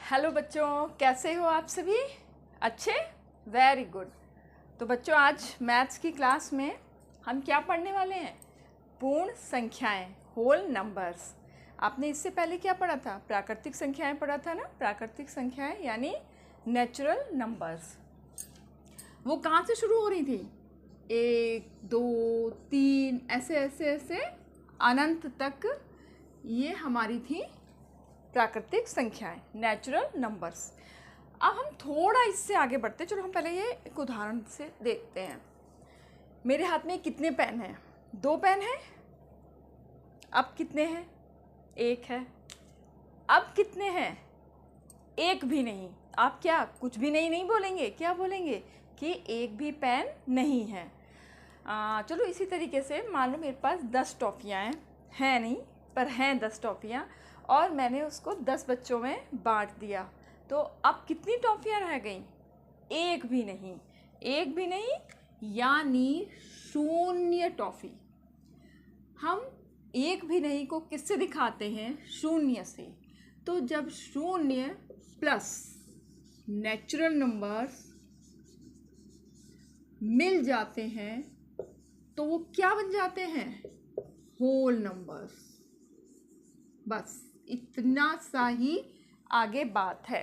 Hello बच्चों, कैसे हो आप सभी? अच्छे? Very good. तो बच्चों, आज मैथ्स की क्लास में हम क्या पढ़ने वाले हैं? पूर्ण संख्याएं, होल नंबर्स। आपने इससे पहले क्या पढ़ा था? प्राकृतिक संख्याएं पढ़ा था ना। प्राकृतिक संख्याएं यानी नेचुरल नंबर्स। वो कहाँ से शुरू हो रही थी? 1, 2, 3 ऐसे ऐसे ऐसे अनंत तक ये हमारी थी प्राकृतिक संख्याएं, नेचुरल नंबर्स। अब हम थोड़ा इससे आगे बढ़ते हैं। चलो हम पहले ये एक उदाहरण से देखते हैं। मेरे हाथ में कितने पेन हैं? 2 पेन हैं। अब कितने हैं? 1 है। अब कितने हैं? 1 भी नहीं। आप क्या कुछ भी नहीं बोलेंगे? क्या बोलेंगे? कि 1 भी पेन नहीं है। चलो इसी तरीके से मान लो मेरे पास 10 टॉफ़ियाँ हैं नहीं, पर हैं 10 टॉफ़ियाँ, और मैंने उसको 10 बच्चों में बांट दिया। तो अब कितनी टॉफ़ियाँ रह गईं? 1 भी नहीं। 1 भी नहीं यानी 0 टॉफ़ी। हम 1 भी नहीं को किससे दिखाते हैं? 0 से। तो जब 0 प्लस नेचुरल नंबर्स मिल जाते हैं तो वो क्या बन जाते हैं? Whole numbers. बस इतना सा ही आगे बात है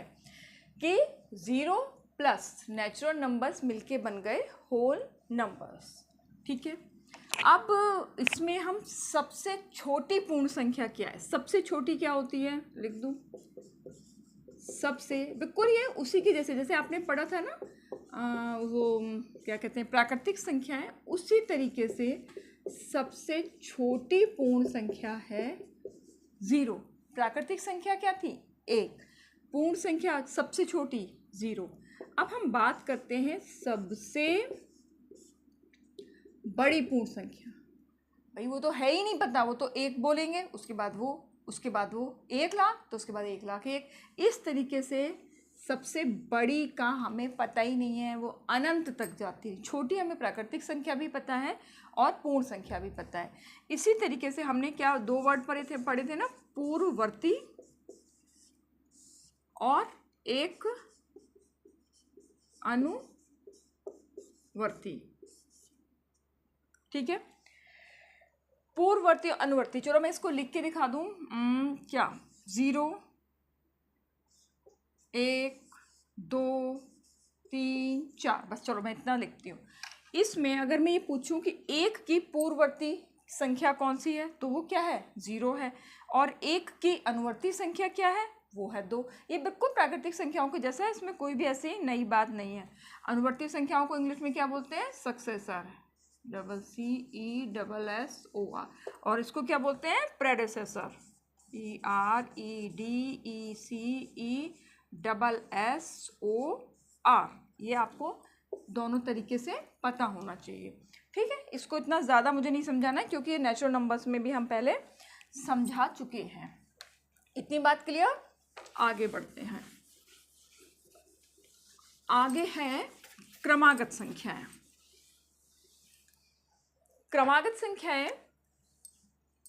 कि 0 प्लस नेचुरल नंबर्स मिलके बन गए होल नंबर्स। ठीक है। अब इसमें हम सबसे छोटी पूर्ण संख्या क्या है? सबसे छोटी क्या होती है? लिख दूं। सबसे बिल्कुल ये उसी की जैसे आपने पढ़ा था ना, वो क्या कहते हैं, प्राकृतिक संख्या है, उसी तरीके से सबसे छोटी पूर्ण संख्या है 0। प्राकृतिक संख्या क्या थी? 1। पूर्ण संख्या सबसे छोटी 0। अब हम बात करते हैं सबसे बड़ी पूर्ण संख्या। भाई वो तो है ही नहीं पता, वो तो 1 बोलेंगे, उसके बाद वो 1 लाख, तो उसके बाद 1,01,000। इस तरीके से सबसे बड़ी का हमें पता ही नहीं है, वो अनंत तक जाती है। छोटी हमें प्राकृतिक संख्या भी पता है और पूर्ण संख्या भी पता है। इसी तरीके से हमने क्या 2 वर्ड पढ़े थे ना, पूर्ववर्ती और एक अनुवर्ती। ठीक है। पूर्ववर्ती अनुवर्ती, चलो मैं इसको लिख के दिखा दूं। क्या 0, 1, 2, 3, 4, बस चलो मैं इतना लिखती हूँ। इसमें अगर मैं ये पूछूं कि 1 की पूर्ववर्ती संख्या कौन सी है, तो वो क्या है? 0 है। और 1 की अनुवर्ती संख्या क्या है? वो है 2। ये बिल्कुल प्राकृतिक संख्याओं के जैसा है, इसमें कोई भी ऐसी नई बात नहीं है। अनुवर्ती संख्याओं को इंग्लिश में क्या बोलते हैं? Successor, CCESSOR। और इसको क्या बोलते हैं? प्रेडेसेसर, PREDECESSOR। ये आपको दोनों तरीके से पता होना चाहिए। ठीक है। इसको इतना ज़्यादा मुझे नहीं समझाना है, क्योंकि नेचुरल नंबर्स में भी हम पहले समझा चुके हैं। इतनी बात क्लियर? आगे बढ़ते हैं। आगे है क्रमागत संख्याएं। क्रमागत संख्याएं,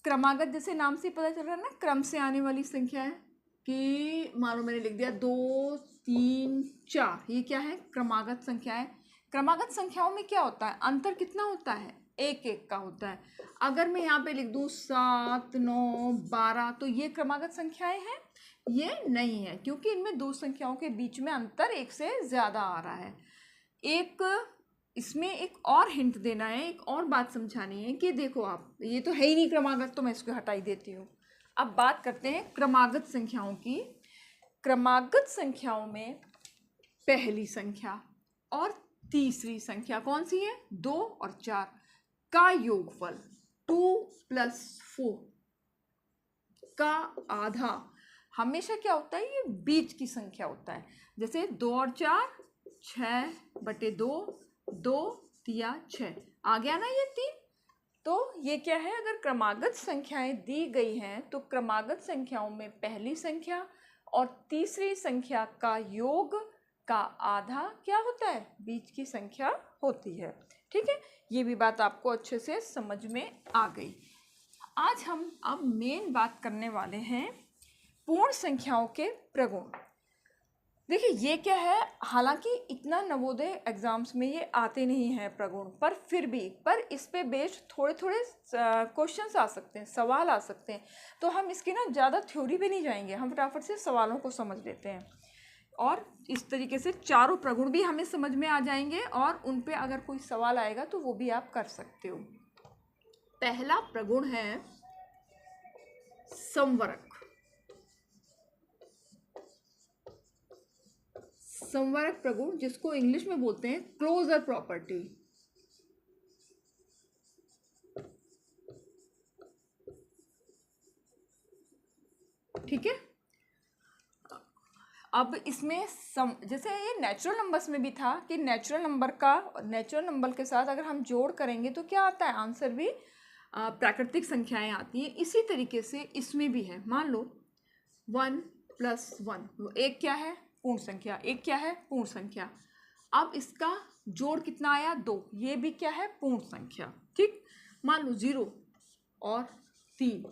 क्रमागत जैसे नाम से पता चल रहा है ना, क्रम से आने वाली संख्या है। कि मानो मैंने लिख दिया 2, 3, 4, ये क्या है? क्रमागत संख्याएं। क्रमागत संख्याओं में क्या होता है? अंतर कितना होता है? 1 का होता है। अगर मैं यहाँ पे लिख दूँ 7, 9, 12, तो ये क्रमागत संख्याएं हैं? ये नहीं है, क्योंकि इनमें 2 संख्याओं के बीच में अंतर 1 से ज़्यादा आ रहा है। इसमें एक और हिंट देना है, एक और बात समझानी है कि देखो आप, ये तो है ही नहीं क्रमागत, तो मैं इसको हटा ही देती हूँ। अब बात करते हैं क्रमागत संख्याओं की। क्रमागत संख्याओं में पहली संख्या और तीसरी संख्या कौन सी है? 2 और 4 का योगफल 2 + 4 का आधा हमेशा क्या होता है? ये बीच की संख्या होता है। जैसे 2 और 4 6/2, 2 तिया 6, आ गया ना ये 3। तो ये क्या है? अगर क्रमागत संख्याएं दी गई हैं तो क्रमागत संख्याओं में पहली संख्या और तीसरी संख्या का योग का आधा क्या होता है? बीच की संख्या होती है। ठीक है। ये भी बात आपको अच्छे से समझ में आ गई। आज हम अब मेन बात करने वाले हैं पूर्ण संख्याओं के प्रगुण। देखिए ये क्या है, हालांकि इतना नवोदय एग्जाम्स में ये आते नहीं हैं प्रगुण, पर फिर भी इस पे बेस्ड थोड़े थोड़े क्वेश्चंस आ सकते हैं, सवाल आ सकते हैं। तो हम इसकी ना ज़्यादा थ्योरी पे नहीं जाएंगे, हम फटाफट से सवालों को समझ लेते हैं और इस तरीके से चारों प्रगुण भी हमें समझ में आ जाएंगे और उन पे अगर कोई सवाल आएगा तो वो भी आप कर सकते हो। पहला प्रगुण है संवरक। संवरक प्रगुण, जिसको इंग्लिश में बोलते हैं क्लोजर प्रॉपर्टी। ठीक है, अब इसमें जैसे ये नेचुरल नंबर्स में भी था कि नेचुरल नंबर के साथ अगर हम जोड़ करेंगे तो क्या आता है, आंसर भी प्राकृतिक संख्याएं आती हैं। इसी तरीके से इसमें भी है। मान लो 1 + 1, एक क्या है, पूर्ण संख्या, एक क्या है, पूर्ण संख्या। अब इसका जोड़ कितना आया, 2, ये भी क्या है, पूर्ण संख्या। ठीक, मान लो 0 और 3,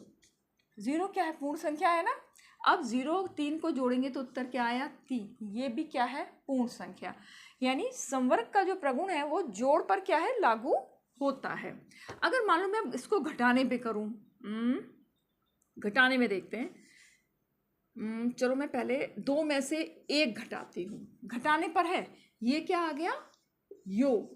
0 क्या है, पूर्ण संख्या है ना। अब 0 3 को जोड़ेंगे तो उत्तर क्या आया, 3, ये भी क्या है, पूर्ण संख्या। यानी संवर्ग का जो प्रगुण है वो जोड़ पर क्या है, लागू होता है। अगर मान लो मैं इसको घटाने पे करूं, घटाने में देखते हैं। चलो मैं पहले 2 में से 1 घटाती हूँ। घटाने पर है, ये क्या आ गया, योग।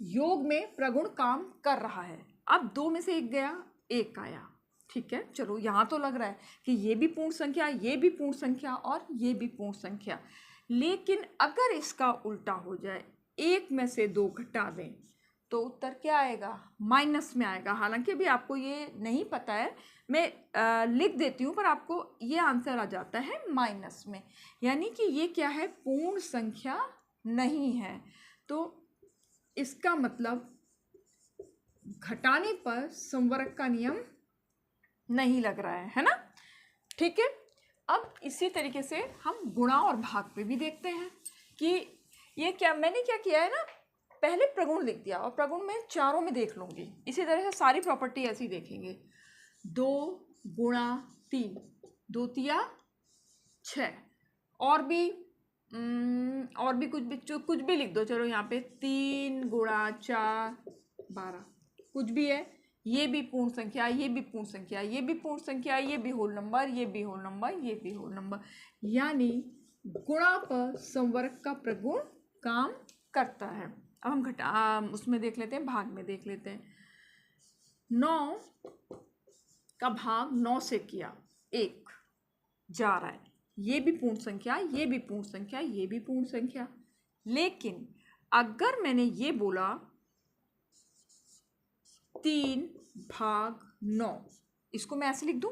योग में प्रगुण काम कर रहा है। अब 2 में से 1 गया, 1 आया। ठीक है, चलो यहाँ तो लग रहा है कि ये भी पूर्ण संख्या, ये भी पूर्ण संख्या और ये भी पूर्ण संख्या। लेकिन अगर इसका उल्टा हो जाए, 1 में से 2 घटा दें तो उत्तर क्या आएगा, माइनस में आएगा। हालांकि अभी आपको ये नहीं पता है, मैं लिख देती हूँ, पर आपको ये आंसर आ जाता है माइनस में। यानी कि ये क्या है, पूर्ण संख्या नहीं है। तो इसका मतलब घटाने पर संवर्ग का नियम नहीं लग रहा है ना। ठीक है, अब इसी तरीके से हम गुणा और भाग पे भी देखते हैं कि ये क्या, मैंने क्या किया है ना, पहले प्रगुण लिख दिया और प्रगुण में चारों में देख लूंगी। इसी तरह से सारी प्रॉपर्टी ऐसी देखेंगे। 2 × 3, 2 × 6, और भी कुछ भी लिख दो। चलो यहाँ पे 3 × 4 12, कुछ भी है। ये भी पूर्ण संख्या, ये भी पूर्ण संख्या, ये भी पूर्ण संख्या, ये भी होल नंबर, ये भी होल नंबर, ये भी होल नंबर। यानी गुणा पर संवर्ग का प्रगुण काम करता है। अब हम उसमें देख लेते हैं, भाग में देख लेते हैं। 9 का भाग 9 से किया, 1 जा रहा है। ये भी पूर्ण संख्या, ये भी पूर्ण संख्या, ये भी पूर्ण संख्या। लेकिन अगर मैंने ये बोला 3/9, इसको मैं ऐसे लिख दूं,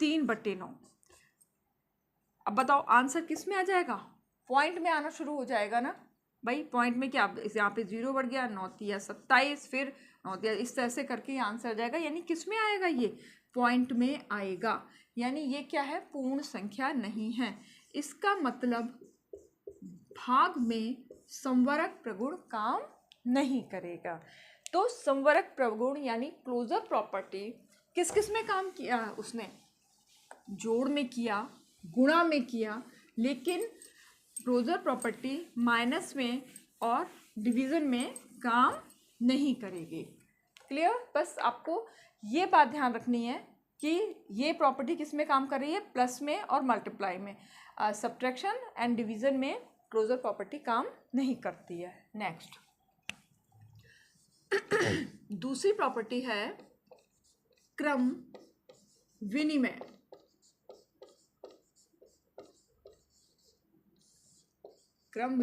3/9। अब बताओ आंसर किस में आ जाएगा, पॉइंट में आना शुरू हो जाएगा ना भाई। पॉइंट में क्या, यहाँ पे 0 बढ़ गया, 9 × 27, फिर 9 × इस तरह से करके ये आंसर आ जाएगा। यानी किस में आएगा, ये पॉइंट में आएगा। यानी ये क्या है, पूर्ण संख्या नहीं है। इसका मतलब भाग में संवर्ग प्रगुण काम नहीं करेगा। तो संवर्ग प्रगुण यानी क्लोजर प्रॉपर्टी किस किस में काम किया, उसने जोड़ में किया, गुणा में किया, लेकिन क्लोजर प्रॉपर्टी माइनस में और डिवीज़न में काम नहीं करेगी। क्लियर, बस आपको ये बात ध्यान रखनी है कि ये प्रॉपर्टी किस में काम कर रही है, प्लस में और मल्टीप्लाई में। सब्ट्रैक्शन एंड डिवीज़न में क्लोजर प्रॉपर्टी काम नहीं करती है। नेक्स्ट दूसरी प्रॉपर्टी है क्रम विनिमय। क्रम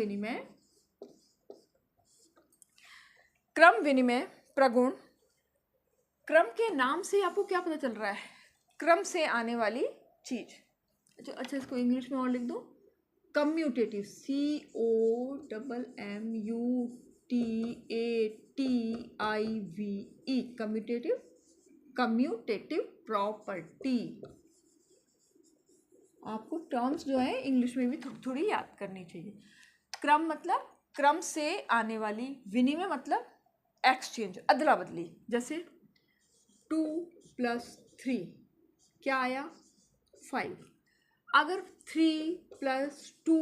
विनिमय प्रगुण। क्रम के नाम से आपको क्या पता चल रहा है, क्रम से आने वाली चीज। अच्छा इसको इंग्लिश में और लिख दो, कम्यूटेटिव, COMMUTATIVE, कम्यूटेटिव प्रॉपर्टी। आपको टर्म्स जो है इंग्लिश में भी थोड़ी याद करनी चाहिए। क्रम मतलब क्रम से आने वाली, विनिमय मतलब एक्सचेंज, अदला बदली। जैसे 2 + 3 क्या आया, 5। अगर 3 + 2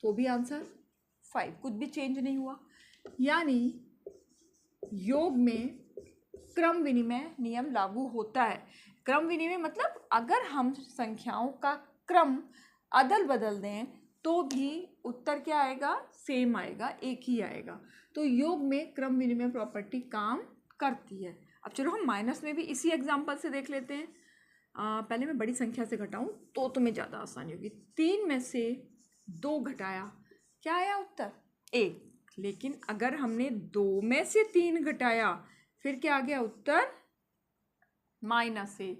तो भी आंसर 5, कुछ भी चेंज नहीं हुआ। यानी योग में क्रम विनिमय नियम लागू होता है। क्रम विनिमय मतलब अगर हम संख्याओं का क्रम अदल बदल दें तो भी उत्तर क्या आएगा, सेम आएगा, एक ही आएगा। तो योग में क्रम विनिमय प्रॉपर्टी काम करती है। अब चलो हम माइनस में भी इसी एग्जांपल से देख लेते हैं। पहले मैं बड़ी संख्या से घटाऊं तो तुम्हें ज़्यादा आसानी होगी। 3 में से 2 घटाया, क्या आया उत्तर 1। लेकिन अगर हमने 2 में से 3 घटाया फिर क्या आ गया उत्तर -1।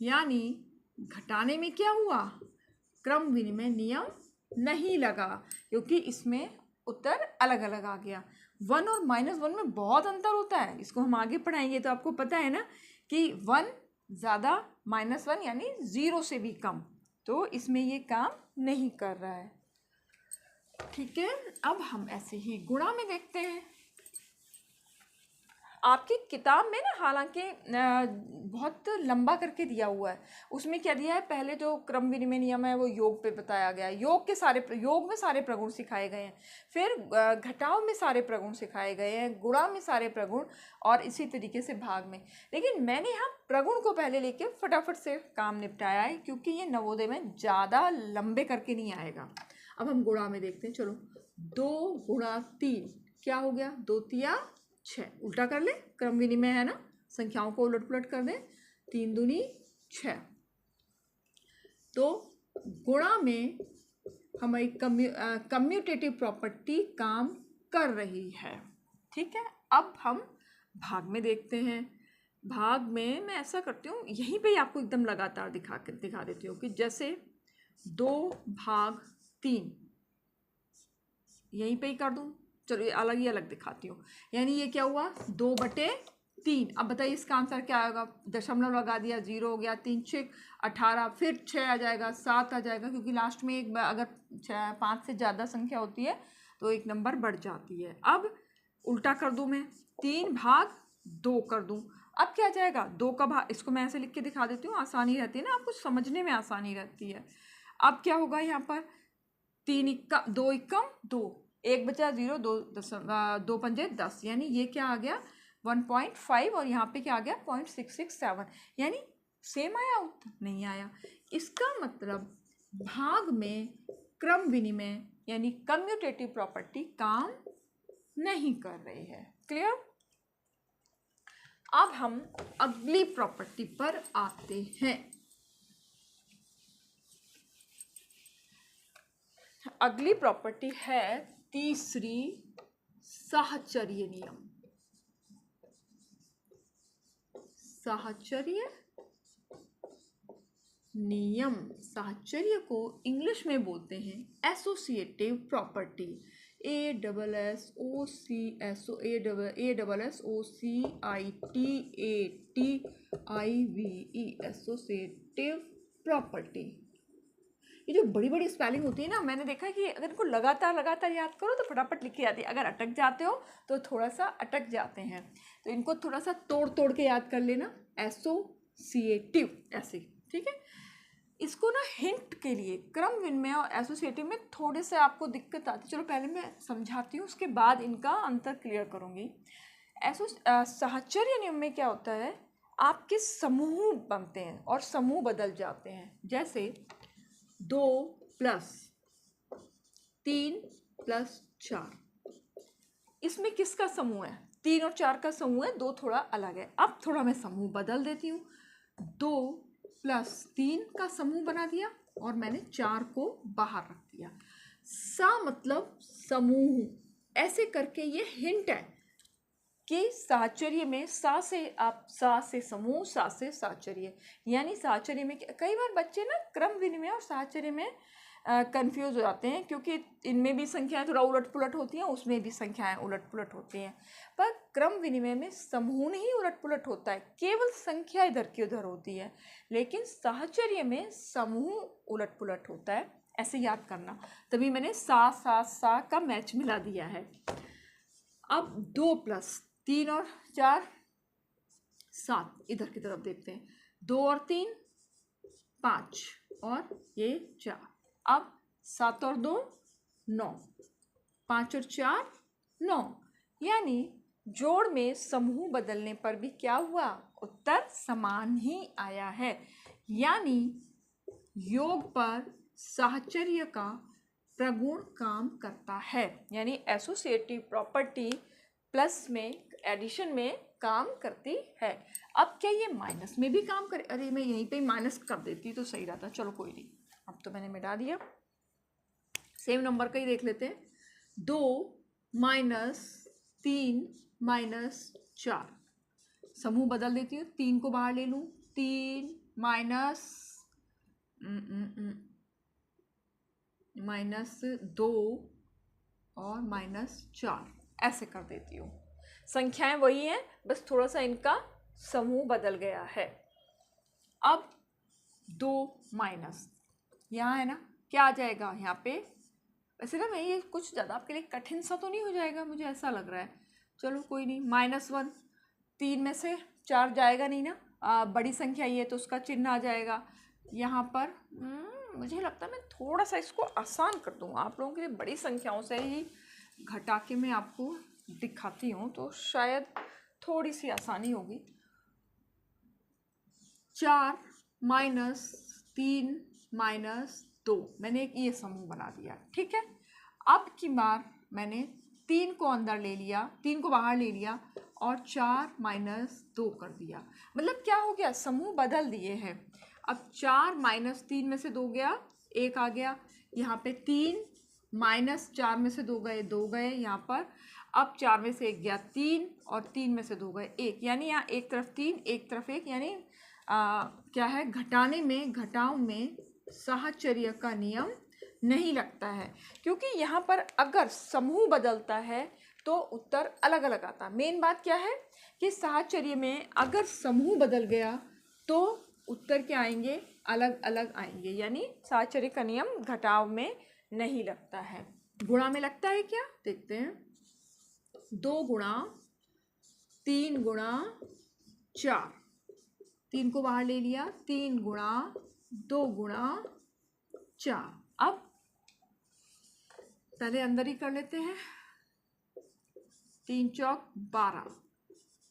यानी घटाने में क्या हुआ, क्रम विनिमय नियम नहीं लगा, क्योंकि इसमें उत्तर अलग अलग आ गया। 1 और -1 में बहुत अंतर होता है, इसको हम आगे पढ़ाएंगे। तो आपको पता है ना कि 1 ज़्यादा, -1 यानी 0 से भी कम, तो इसमें ये काम नहीं कर रहा है। ठीक है, अब हम ऐसे ही गुणा में देखते हैं। आपकी किताब में ना हालांकि बहुत लंबा करके दिया हुआ है, उसमें क्या दिया है, पहले जो क्रम विनिमय नियम है वो योग पे बताया गया है, योग में सारे प्रगुण सिखाए गए हैं, फिर घटाव में सारे प्रगुण सिखाए गए हैं, गुणा में सारे प्रगुण, और इसी तरीके से भाग में। लेकिन मैंने यहाँ प्रगुण को पहले लेके फटाफट से काम निपटाया है, क्योंकि ये नवोदय में ज़्यादा लंबे करके नहीं आएगा। अब हम गुणा में देखते हैं। चलो 2 × 3 क्या हो गया, 2 × 6, उल्टा कर ले, क्रम विनिमय है ना, संख्याओं को उलट पुलट कर दें, 3 दूनी 6। तो गुणा में हमारी कम्यूटेटिव प्रॉपर्टी काम कर रही है। ठीक है, अब हम भाग में देखते हैं। भाग में मैं ऐसा करती हूँ, यहीं पे आपको एकदम लगातार दिखा देती हूँ कि जैसे 2/3 यहीं पे ही कर दूँ। चलो ये अलग ही अलग दिखाती हूँ। यानी ये क्या हुआ, 2/3। अब बताइए इसका आंसर क्या आएगा, दशमलव लगा दिया, 0 हो गया, 3 × 6 18, फिर 6 आ जाएगा, 7 आ जाएगा, क्योंकि लास्ट में एक अगर 5 से ज़्यादा संख्या होती है तो एक नंबर बढ़ जाती है। अब उल्टा कर दूँ मैं, 3/2 कर दूँ, अब क्या जाएगा 2 का भाग, इसको मैं ऐसे लिख के दिखा देती हूँ, आसानी रहती है ना, आपको समझने में आसानी रहती है। अब क्या होगा यहाँ पर, 2 × 2, 1 बचा 0, 2 पंजे 10, यानी ये क्या आ गया 1.5, और यहाँ पे क्या आ गया 0.667, यानी सेम आया उत्तर, नहीं आया। इसका मतलब भाग में क्रम विनिमय यानी कम्यूटेटिव प्रॉपर्टी काम नहीं कर रही है। क्लियर। अब हम अगली प्रॉपर्टी पर आते हैं। अगली प्रॉपर्टी है तीसरी, साहचर्य नियम। साहचर्य नियम, साहचर्य को इंग्लिश में बोलते हैं associative property, ASSOCIATIV, associative property. ये जो बड़ी बड़ी स्पेलिंग होती है ना, मैंने देखा है कि अगर इनको लगातार याद करो तो फटाफट लिखी जाती है, अगर अटक जाते हो तो थोड़ा सा अटक जाते हैं, तो इनको थोड़ा सा तोड़ के याद कर लेना, एसोसिएटिव ऐसे। ठीक है, इसको ना हिंट के लिए क्रम विनिमय और एसोसिएटिव में थोड़े से आपको दिक्कत आती है। चलो पहले मैं समझाती हूँ, उसके बाद इनका अंतर क्लियर करूँगी। साहचर्य नियम में क्या होता है, आपके समूह बनते हैं और समूह बदल जाते हैं। जैसे 2 + 3 + 4, इसमें किसका समूह है, 3 और 4 का समूह है, 2 थोड़ा अलग है। अब थोड़ा मैं समूह बदल देती हूँ, 2 + 3 का समूह बना दिया और मैंने 4 को बाहर रख दिया। सा मतलब समूह, ऐसे करके ये हिंट है कि साहचर्य में सा से समूह, सा से साहचर्य, यानी साहचर्य में कई बार बच्चे ना क्रम विनिमय और साहचर्य में कंफ्यूज हो जाते हैं, क्योंकि इनमें भी संख्याएं थोड़ा उलट पुलट होती हैं, उसमें भी संख्याएं उलट पुलट होती हैं। पर क्रम विनिमय में समूह नहीं उलट पुलट होता है, केवल संख्या इधर की उधर होती है, लेकिन साहचर्य में समूह उलट पुलट होता है। ऐसे याद करना, तभी मैंने सा का मैच मिला दिया है। अब 2 + 3 और 4 7, इधर की तरफ देखते हैं, 2 और 3 5 और ये 4। अब 7 और 2 9, 5 और 4 9, यानी जोड़ में समूह बदलने पर भी क्या हुआ, उत्तर समान ही आया है। यानी योग पर साहचर्य का प्रगुण काम करता है, यानी एसोसिएटिव प्रॉपर्टी प्लस में एडिशन में काम करती है। अब क्या ये माइनस में भी काम करे? अरे मैं यहीं पे माइनस कर देती तो सही रहता, चलो कोई नहीं, अब तो मैंने मिटा दिया। सेम नंबर का ही देख लेते हैं। 2 - 3 - 4, समूह बदल देती हूँ, 3 को बाहर ले लूँ, 3 -2 और -4 ऐसे कर देती हूँ। संख्याएं वही हैं, बस थोड़ा सा इनका समूह बदल गया है। अब 2 माइनस यहाँ है ना, क्या आ जाएगा यहाँ पे? वैसे ना मैं ये कुछ ज़्यादा आपके लिए कठिन सा तो नहीं हो जाएगा, मुझे ऐसा लग रहा है। चलो कोई नहीं, -1, 3 में से 4 जाएगा नहीं ना, बड़ी संख्या ये तो उसका चिन्ह आ जाएगा यहाँ पर। मुझे लगता है मैं थोड़ा सा इसको आसान कर दूँ आप लोगों के लिए, बड़ी संख्याओं से ही घटा के मैं आपको दिखाती हूँ तो शायद थोड़ी सी आसानी होगी। 4 - 3 - 2, मैंने एक ये समूह बना दिया, ठीक है। अब की बार मैंने 3 को अंदर ले लिया, 3 को बाहर ले लिया और 4 - 2 कर दिया। मतलब क्या हो गया, समूह बदल दिए हैं। अब 4 - 3 में से 2 गया, 1 आ गया यहाँ पे। 3 - 4 में से 2 गए, 2 गए यहाँ पर। अब 4 में से 1 गया 3 और 3 में से 2 गए 1, यानी यहाँ एक तरफ 3 एक तरफ 1, यानी क्या है, घटाने में घटाव में साहचर्य का नियम नहीं लगता है, क्योंकि यहाँ पर अगर समूह बदलता है तो उत्तर अलग अलग आता। मेन बात क्या है कि साहचर्य में अगर समूह बदल गया तो उत्तर क्या आएंगे, अलग अलग आएंगे, यानी साहचर्य का नियम घटाव में नहीं लगता है। गुणा में लगता है क्या, देखते हैं। 2 × 3 × 4, 3 को बाहर ले लिया, 3 × 2 × 4। अब पहले अंदर ही कर लेते हैं। 3 चौक 12,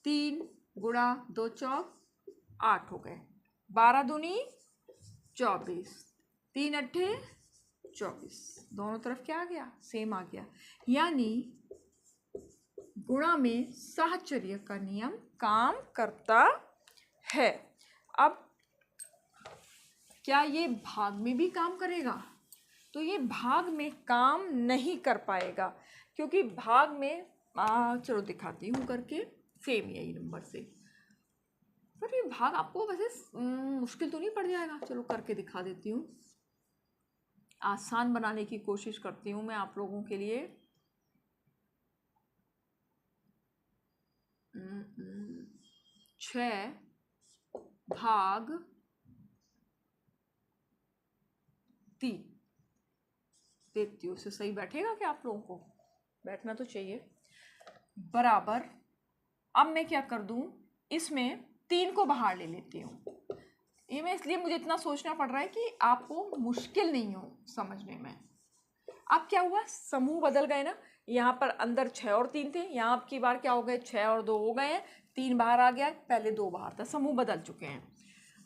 3 × 2 चौक 8 हो गए, 12 दूनी 24, 3 अट्ठे 24, दोनों तरफ क्या आ गया, सेम आ गया। यानी गुणा में साहचर्य का नियम काम करता है। अब क्या ये भाग में भी काम करेगा? तो ये भाग में काम नहीं कर पाएगा, क्योंकि भाग में चलो दिखाती हूँ करके, सेम यही नंबर से। पर ये भाग आपको वैसे मुश्किल तो नहीं पड़ जाएगा? चलो करके दिखा देती हूँ, आसान बनाने की कोशिश करती हूँ मैं आप लोगों के लिए। 6 भाग 3 देखती हूँ, उससे सही बैठेगा क्या आप लोगों को? बैठना तो चाहिए। बराबर, अब मैं क्या कर दूँ, इसमें 3 को बाहर ले लेती हूँ। ये मैं इसलिए मुझे इतना सोचना पड़ रहा है कि आपको मुश्किल नहीं हो समझने में। अब क्या हुआ, समूह बदल गए ना, यहाँ पर अंदर 6 और 3 थे, यहाँ अब की बार क्या हो गए, 6 और 2 हो गए हैं, 3 बाहर आ गया, पहले 2 बाहर था, समूह बदल चुके हैं।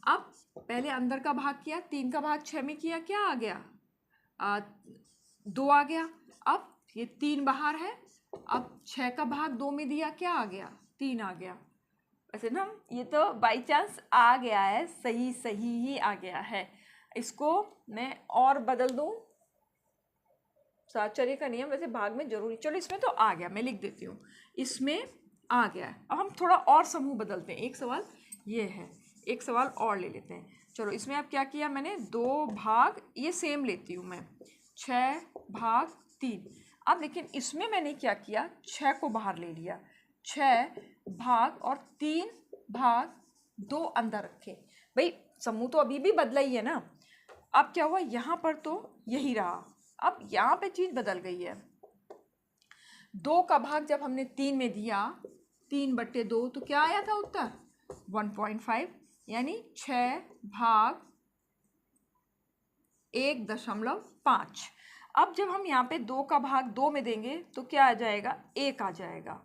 अब पहले अंदर का भाग किया, 3 का भाग 6 में किया, क्या आ गया, 2 आ गया। अब ये 3 बाहर है, अब 6 का भाग 2 में दिया, क्या आ गया, 3 आ गया। वैसे ना ये तो बाई चांस आ गया है, सही सही ही आ गया है। इसको मैं और बदल दूँ, साहचर्य का नियम वैसे भाग में जरूरी, चलो इसमें तो आ गया, मैं लिख देती हूँ, इसमें आ गया। अब हम थोड़ा और समूह बदलते हैं, एक सवाल ये है, एक सवाल और ले लेते हैं। चलो इसमें अब क्या किया मैंने, 2 भाग, ये सेम लेती हूँ मैं, 6 भाग 3। अब लेकिन इसमें मैंने क्या किया, 6 को बाहर ले लिया, 6 भाग और 3 भाग 2 अंदर रखे। भाई समूह तो अभी भी बदला ही है ना। अब क्या हुआ, यहाँ पर तो यही रहा, अब यहाँ पे चीज़ बदल गई है। 2 का भाग जब हमने 3 में दिया, 3/2, तो क्या आया था उत्तर 1.5, यानी 6 भाग 1.5। अब जब हम यहाँ पे 2 का भाग 2 में देंगे तो क्या आ जाएगा, 1 आ जाएगा।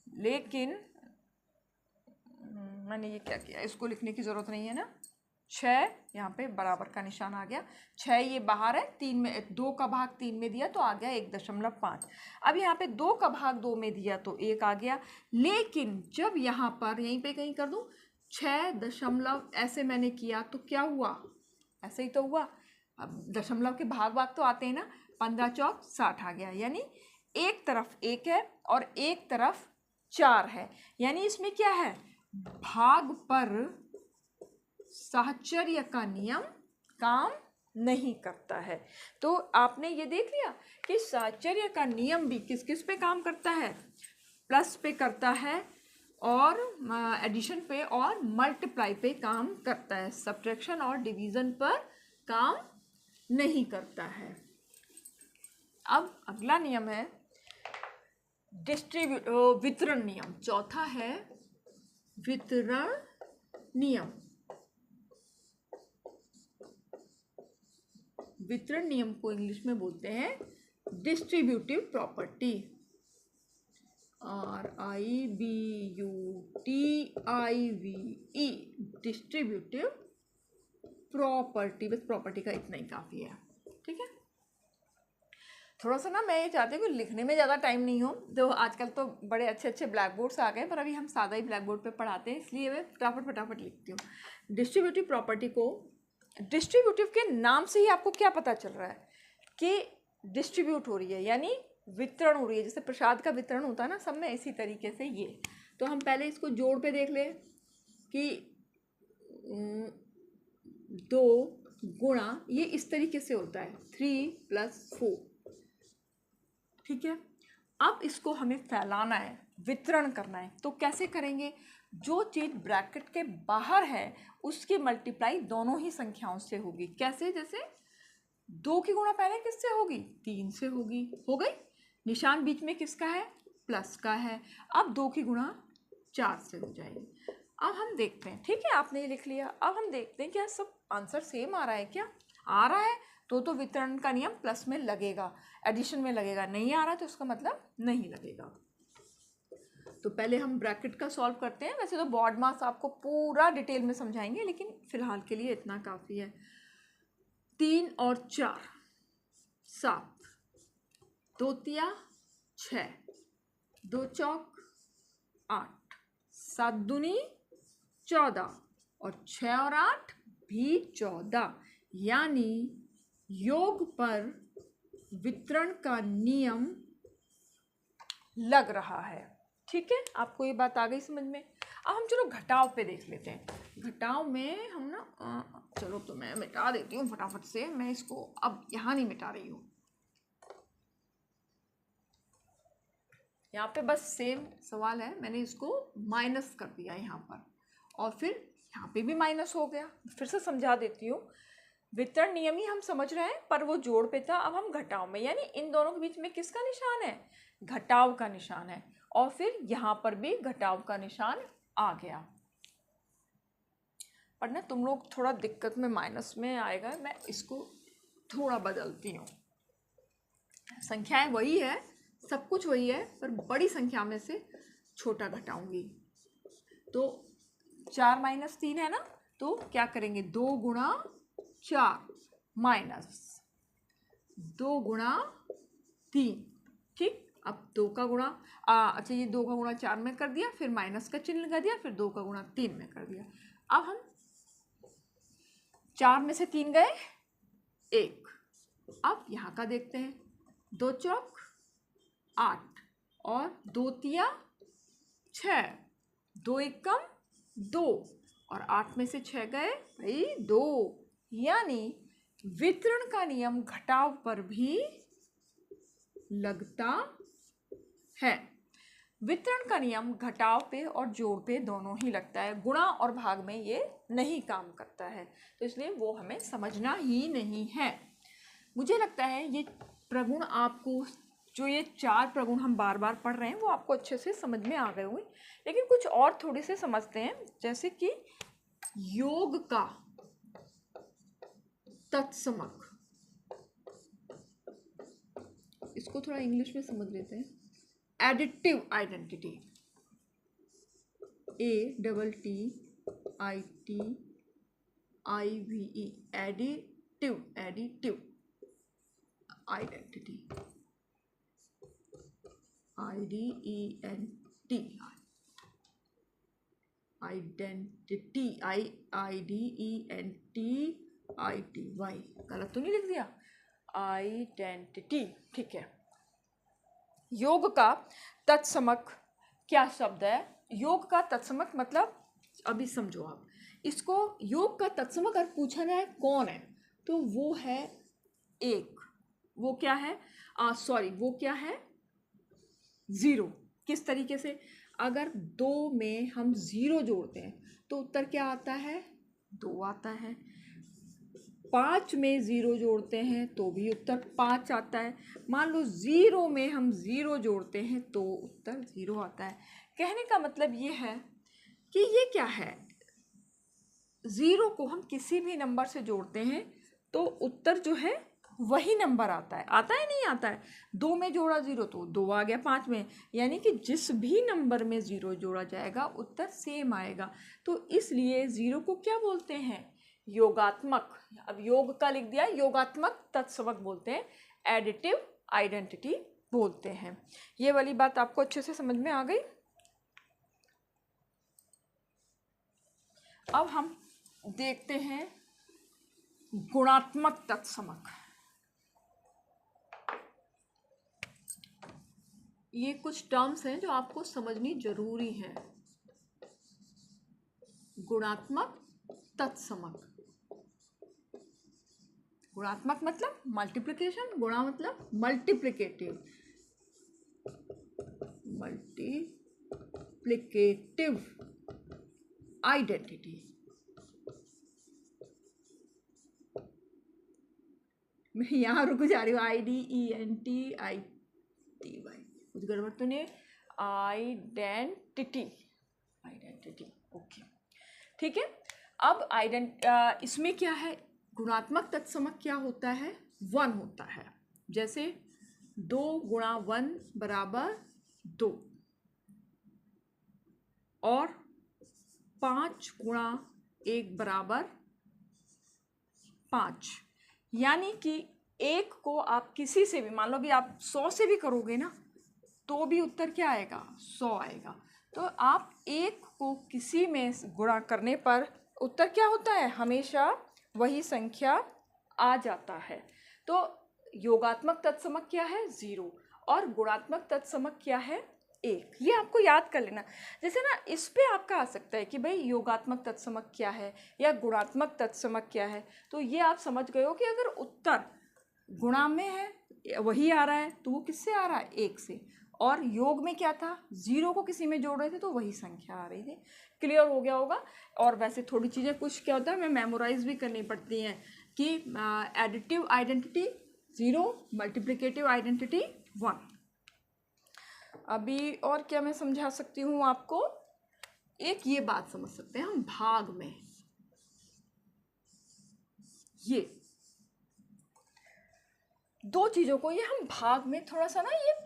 लेकिन मैंने ये क्या किया, इसको लिखने की ज़रूरत नहीं है ना। 6 यहाँ पे बराबर का निशान आ गया, 6 ये बाहर है, 3 में 2 का भाग 3 में दिया तो आ गया 1.5। अब यहाँ पे 2 का भाग 2 में दिया तो 1 आ गया। लेकिन जब यहाँ पर यहीं पे कहीं कर दूँ 6 ऐसे मैंने किया तो क्या हुआ, ऐसे ही तो हुआ। अब दशमलव के भाग तो आते हैं ना, 15 चौक 60 आ गया। यानी एक तरफ 1 है और एक तरफ 4 है, यानी इसमें क्या है, भाग पर साहचर्य का नियम काम नहीं करता है। तो आपने ये देख लिया कि साहचर्य का नियम भी किस किस पे काम करता है, प्लस पे करता है और एडिशन पे और मल्टीप्लाई पे काम करता है, सब्ट्रैक्शन और डिवीज़न पर काम नहीं करता है। अब अगला नियम है वितरण नियम। चौथा है वितरण नियम। वितरण नियम को इंग्लिश में बोलते हैं distributive property, RIBUTIVE, distributive property. बस प्रॉपर्टी का इतना ही काफ़ी है, ठीक है। थोड़ा सा ना मैं ये चाहती हूँ कि लिखने में ज़्यादा टाइम नहीं हो, तो आजकल तो बड़े अच्छे अच्छे ब्लैक बोर्ड्स आ गए, पर अभी हम सादा ही ब्लैक बोर्ड पे पढ़ाते हैं, इसलिए मैं फटाफट लिखती हूँ। डिस्ट्रीब्यूटिव प्रॉपर्टी को, डिस्ट्रीब्यूटिव के नाम से ही आपको क्या पता चल रहा है कि डिस्ट्रीब्यूट हो रही है, यानी वितरण हो रही है। जैसे प्रसाद का वितरण होता है ना सब में, इसी तरीके से ये। तो हम पहले इसको जोड़ पे देख लें कि 2 गुणा, ये इस तरीके से होता है 3 + 4, ठीक है। अब इसको हमें फैलाना है, वितरण करना है, तो कैसे करेंगे, जो चीज़ ब्रैकेट के बाहर है उसकी मल्टीप्लाई दोनों ही संख्याओं से होगी। कैसे, जैसे 2 की गुणा पहले किससे होगी, 3 से होगी, हो गई। निशान बीच में किसका है, प्लस का है। अब 2 की गुणा 4 से हो जाएगी। अब हम देखते हैं, ठीक है, आपने ये लिख लिया। अब हम देखते हैं क्या सब आंसर सेम आ रहा है, क्या आ रहा है तो वितरण का नियम प्लस में लगेगा, एडिशन में लगेगा। नहीं आ रहा तो उसका मतलब नहीं लगेगा। तो पहले हम ब्रैकेट का सॉल्व करते हैं। वैसे तो बोर्ड मार्क्स आपको पूरा डिटेल में समझाएंगे, लेकिन फिलहाल के लिए इतना काफ़ी है। 3 और 4 7, 2 तिया 6, 2 चौक 8, 7 दूनी 14 और 6 और 8 भी 14, यानी योग पर वितरण का नियम लग रहा है, ठीक है। आपको ये बात आ गई समझ में। अब हम चलो घटाव पे देख लेते हैं। घटाव में हम ना चलो तो मैं मिटा देती हूँ फटाफट से, मैं इसको अब यहाँ नहीं मिटा रही हूँ, यहाँ पे बस सेम सवाल है, मैंने इसको माइनस कर दिया यहाँ पर और फिर यहाँ पे भी माइनस हो गया। फिर से समझा देती हूँ, वितरण नियम ही हम समझ रहे हैं पर वो जोड़ पे था। अब हम घटाव में, यानी इन दोनों के बीच में किसका निशान है, घटाव का निशान है, और फिर यहाँ पर भी घटाव का निशान आ गया। पर ना तुम लोग थोड़ा दिक्कत में माइनस में आएगा, मैं इसको थोड़ा बदलती हूँ। संख्याएं वही है, सब कुछ वही है, पर बड़ी संख्या में से छोटा घटाऊंगी। तो 4 - 3 है ना, तो क्या करेंगे, 2 गुणा 4 माइनस 2 गुणा 3, ठीक। अब 2 का गुणा अच्छा ये 2 का गुणा 4 में कर दिया, फिर माइनस का चिन्ह लगा दिया, फिर 2 का गुणा 3 में कर दिया। अब हम 4 में से 3 गए 1। अब यहाँ का देखते हैं, 2 चौक 8 और 2 तिया 6, 2 एकम 2 और 8 में से 6 गए भाई 2, यानी वितरण का नियम घटाव पर भी लगता है। वितरण का नियम घटाव पे और जोड़ पे दोनों ही लगता है, गुणा और भाग में ये नहीं काम करता है, तो इसलिए वो हमें समझना ही नहीं है। मुझे लगता है ये प्रगुण आपको, जो ये 4 प्रगुण हम बार बार पढ़ रहे हैं, वो आपको अच्छे से समझ में आ गए होंगे, लेकिन कुछ और थोड़े से समझते हैं। जैसे कि योग का तत्समक, इसको थोड़ा इंग्लिश में समझ लेते हैं, additive identity, ATTITIVE, additive identity, IDENTI, IDENTITY, गलत तो नहीं लिख दिया, आइडेंटिटी, ठीक है। योग का तत्समक क्या शब्द है? योग का तत्समक मतलब, अभी समझो आप इसको, योग का तत्समक अगर पूछना है कौन है, तो वो है एक, वो क्या है, वो क्या है, जीरो। किस तरीके से? अगर 2 में हम जीरो जोड़ते हैं तो उत्तर क्या आता है? 2 आता है। 5 में ज़ीरो जोड़ते हैं तो भी उत्तर 5 आता है। मान लो 0 में हम ज़ीरो जोड़ते हैं तो उत्तर 0 आता है। कहने का मतलब ये है कि ये क्या है, 0 को हम किसी भी नंबर से जोड़ते हैं तो उत्तर जो है वही नंबर आता है। आता है नहीं आता है? 2 में जोड़ा 0 तो 2 आ गया 5 में, यानी कि जिस भी नंबर में 0 जोड़ा जाएगा उत्तर सेम आएगा। तो इसलिए 0 को क्या बोलते हैं? योगात्मक। अब योग का लिख दिया, योगात्मक तत्समक बोलते हैं, एडिटिव आइडेंटिटी बोलते हैं। ये वाली बात आपको अच्छे से समझ में आ गई। अब हम देखते हैं गुणात्मक तत्समक। ये कुछ टर्म्स हैं जो आपको समझनी जरूरी है। गुणात्मक तत्समक, गुणात्मक मतलब मल्टीप्लिकेशन, गुणा मतलब मल्टीप्लिकेटिव, आइडेंटिटी। मैं यहाँ रुक जा रही हूँ, IDENTITY, कुछ गड़बड़ तो नहीं? आइडेंटिटी, ओके, ठीक है। अब इसमें क्या है, गुणात्मक तत्समक क्या होता है? 1 होता है। जैसे 2 गुणा 1 बराबर 2 और 5 गुणा 1 बराबर 5। यानी कि 1 को आप किसी से भी, मान लो भी आप 100 से भी करोगे ना तो भी उत्तर क्या आएगा? 100 आएगा। तो आप 1 को किसी में गुणा करने पर उत्तर क्या होता है? हमेशा वही संख्या आ जाता है। तो योगात्मक तत्समक क्या है? 0, और गुणात्मक तत्समक क्या है? 1। ये आपको याद कर लेना। जैसे ना इस पे आपका आ सकता है कि भाई योगात्मक तत्समक क्या है या गुणात्मक तत्समक क्या है, तो ये आप समझ गए हो कि अगर उत्तर गुणा में है वही आ रहा है तो वो किससे आ रहा है? 1 से। और योग में क्या था? 0 को किसी में जोड़ रहे थे तो वही संख्या आ रही थी। क्लियर हो गया होगा। और वैसे थोड़ी चीज़ें कुछ क्या होता है, मैं मेमोराइज भी करनी पड़ती हैं कि एडिटिव आइडेंटिटी 0, मल्टीप्लिकेटिव आइडेंटिटी 1। अभी और क्या मैं समझा सकती हूँ आपको? एक ये बात समझ सकते हैं हम भाग में, ये 2 चीज़ों को, ये हम भाग में थोड़ा सा ना, ये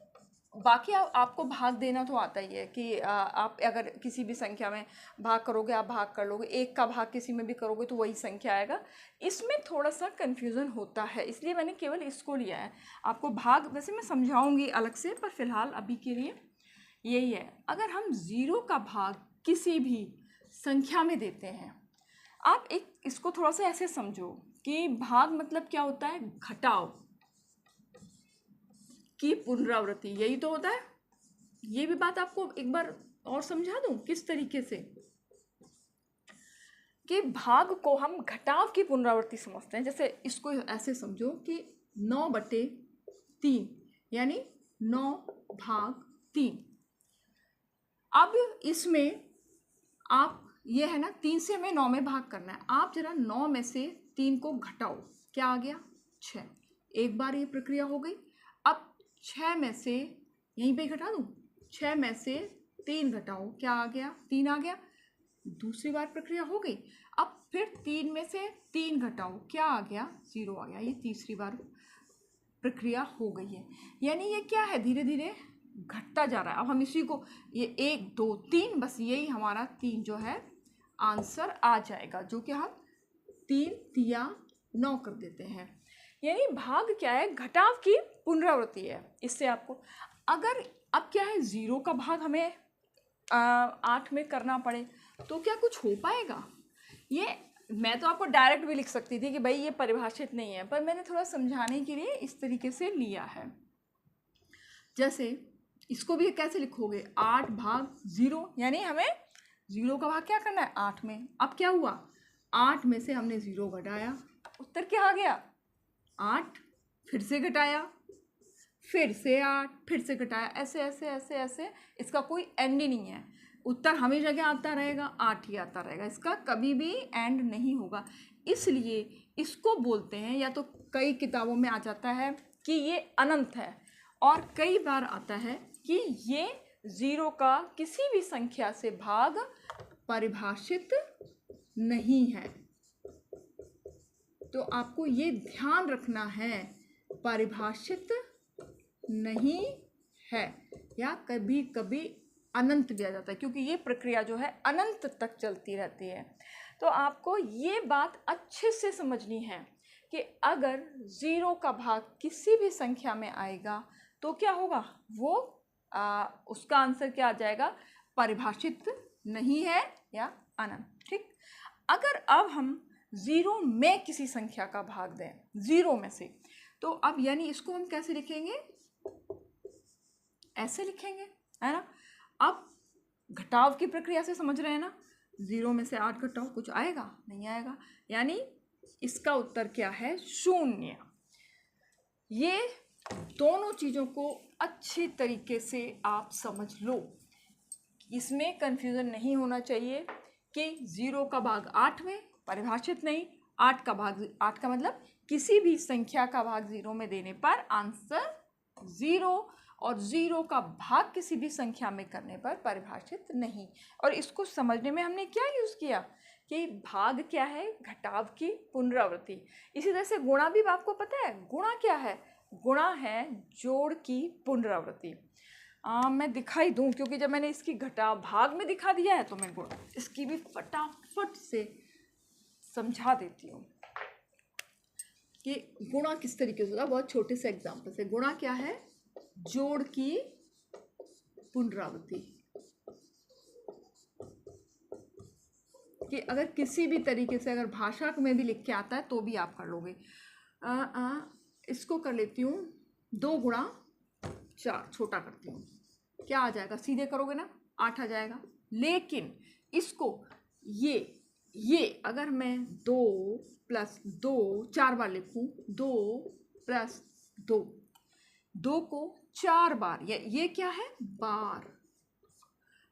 बाकी आपको भाग देना तो आता ही है कि आप अगर किसी भी संख्या में भाग करोगे आप भाग कर लोगे, 1 का भाग किसी में भी करोगे तो वही संख्या आएगा। इसमें थोड़ा सा कन्फ्यूज़न होता है, इसलिए मैंने केवल इसको लिया है। आपको भाग वैसे मैं समझाऊंगी अलग से, पर फिलहाल अभी के लिए यही है। अगर हम 0 का भाग किसी भी संख्या में देते हैं, आप एक इसको थोड़ा सा ऐसे समझो कि भाग मतलब क्या होता है? घटाव की पुनरावृत्ति, यही तो होता है। ये भी बात आपको एक बार और समझा दूं किस तरीके से, कि भाग को हम घटाव की पुनरावृत्ति समझते हैं। जैसे इसको ऐसे समझो कि 9/3 यानी 9 भाग 3। अब इसमें आप ये है ना, 3 से हमें 9 में भाग करना है। आप जरा 9 में से 3 को घटाओ, क्या आ गया? 6। एक बार ये प्रक्रिया हो गई। अब 6 में से, यहीं पे घटा दूँ, 6 में से 3 घटाओ, क्या आ गया? 3 आ गया। दूसरी बार प्रक्रिया हो गई। अब फिर 3 में से 3 घटाओ, क्या आ गया? 0 आ गया। ये तीसरी बार प्रक्रिया हो गई है, यानी ये क्या है? धीरे धीरे घटता जा रहा है। अब हम इसी को ये 1 2 3, बस यही हमारा 3 जो है आंसर आ जाएगा, जो कि हम 3 तिया 9 कर देते हैं। यानी भाग क्या है? घटाव की पुनरावृत्ति है। इससे आपको अगर अब क्या है, 0 का भाग हमें 8 में करना पड़े तो क्या कुछ हो पाएगा? ये मैं तो आपको डायरेक्ट भी लिख सकती थी कि भाई ये परिभाषित नहीं है, पर मैंने थोड़ा समझाने के लिए इस तरीके से लिया है। जैसे इसको भी कैसे लिखोगे? 8 भाग 0, यानी हमें 0 का भाग क्या करना है? 8 में। अब क्या हुआ? 8 में से हमने 0 घटाया, उत्तर क्या आ गया? 8। फिर से घटाया, फिर से 8, फिर से घटाया, ऐसे ऐसे ऐसे ऐसे, इसका कोई एंड ही नहीं है। उत्तर हमेशा क्या आता रहेगा? 8 ही आता रहेगा, इसका कभी भी एंड नहीं होगा। इसलिए इसको बोलते हैं, या तो कई किताबों में आ जाता है कि ये अनंत है, और कई बार आता है कि ये 0 का किसी भी संख्या से भाग परिभाषित नहीं है। तो आपको ये ध्यान रखना है, परिभाषित नहीं है, या कभी कभी अनंत भी आ जाता है, क्योंकि ये प्रक्रिया जो है अनंत तक चलती रहती है। तो आपको ये बात अच्छे से समझनी है कि अगर 0 का भाग किसी भी संख्या में आएगा तो क्या होगा? वो उसका आंसर क्या आ जाएगा? परिभाषित नहीं है या अनंत। ठीक। अगर अब हम 0 में किसी संख्या का भाग दें, 0 में से, तो अब यानी इसको हम कैसे लिखेंगे? ऐसे लिखेंगे, है ना। अब घटाव की प्रक्रिया से समझ रहे हैं ना? 0 में से 8 घटाओ, कुछ आएगा? नहीं आएगा, यानी इसका उत्तर क्या है? 0। ये दोनों चीज़ों को अच्छी तरीके से आप समझ लो, इसमें कंफ्यूजन नहीं होना चाहिए कि 0 का भाग 8 में परिभाषित नहीं, 8 का मतलब किसी भी संख्या का भाग 0 में देने पर आंसर 0, और 0 का भाग किसी भी संख्या में करने पर परिभाषित नहीं। और इसको समझने में हमने क्या यूज़ किया कि भाग क्या है? घटाव की पुनरावृत्ति। इसी तरह से गुणा भी आपको पता है, गुणा क्या है? गुणा है जोड़ की पुनरावृत्ति। मैं दिखाई दूं, क्योंकि जब मैंने इसकी घटाव भाग में दिखा दिया है तो मैं गुणा इसकी भी फटाफट से समझा देती हूँ कि गुणा किस तरीके से होता है। बहुत छोटे से एग्जाम्पल से, गुणा क्या है? जोड़ की पुनरावृत्ति। कि अगर किसी भी तरीके से अगर भाषा में भी लिख के आता है तो भी आप कर लोगे। इसको कर लेती हूँ 2 गुणा 4, छोटा करती हूँ, क्या आ जाएगा? सीधे करोगे ना 8 आ जाएगा। लेकिन इसको ये अगर मैं 2 + 2 4 बार लिखूँ, 2 + 2, 2 को 4 बार, ये क्या है? बार।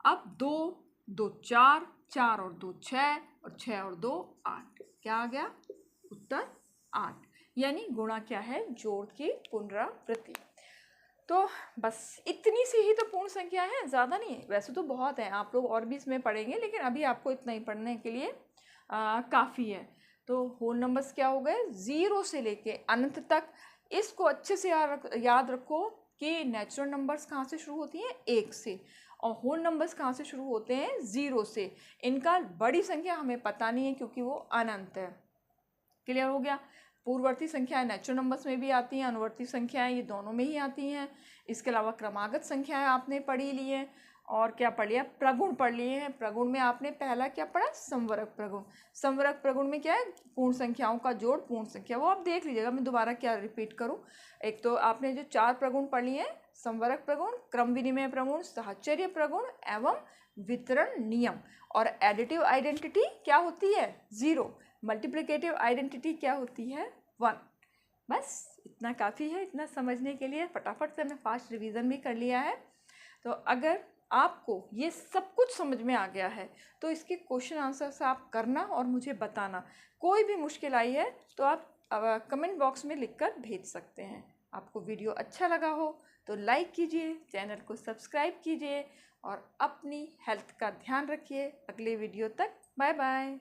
अब 2 2 4, 4 और 2 6, और 6 और 2 8, क्या आ गया? उत्तर 8। यानी गुणा क्या है? जोड़ की पुनरावृत्ति। तो बस इतनी सी ही तो पूर्ण संख्या है, ज़्यादा नहीं है। वैसे तो बहुत है, आप लोग और भी इसमें पढ़ेंगे, लेकिन अभी आपको इतना ही पढ़ने के लिए काफ़ी है। तो होल नंबर्स क्या हो गए? 0 से लेके अनंत तक। इसको अच्छे से याद रखो कि नेचुरल नंबर्स कहाँ से शुरू होती हैं? 1 से, और होल नंबर्स कहाँ से शुरू होते हैं? 0 से। इनका बड़ी संख्या हमें पता नहीं है क्योंकि वो अनंत है। क्लियर हो गया? पूर्ववर्ती संख्याएं नेचुरल नंबर्स में भी आती हैं, अनुवर्ती संख्याएं ये दोनों में ही आती हैं। इसके अलावा क्रमागत संख्याएं आपने पढ़ी ली हैं, और क्या पढ़ लिया? प्रगुण पढ़ लिए हैं। प्रगुण में आपने पहला क्या पढ़ा? संवरक प्रगुण। संवरक प्रगुण में क्या है? पूर्ण संख्याओं का जोड़, पूर्ण संख्या। वो आप देख लीजिएगा, मैं दोबारा क्या रिपीट करूँ। एक तो आपने जो 4 प्रगुण पढ़ लिए हैं, संवरक प्रगुण, क्रम विनिमय प्रगुण, साहचर्य प्रगुण एवं वितरण नियम। और एडिटिव आइडेंटिटी क्या होती है? 0। मल्टीप्लिकेटिव आइडेंटिटी क्या होती है? 1। बस इतना काफ़ी है, इतना समझने के लिए। फटाफट से मैं फास्ट रिवीजन भी कर लिया है। तो अगर आपको ये सब कुछ समझ में आ गया है तो इसके क्वेश्चन आंसर्स आप करना और मुझे बताना। कोई भी मुश्किल आई है तो आप कमेंट बॉक्स में लिखकर भेज सकते हैं। आपको वीडियो अच्छा लगा हो तो लाइक कीजिए, चैनल को सब्सक्राइब कीजिए, और अपनी हेल्थ का ध्यान रखिए। अगले वीडियो तक बाय बाय।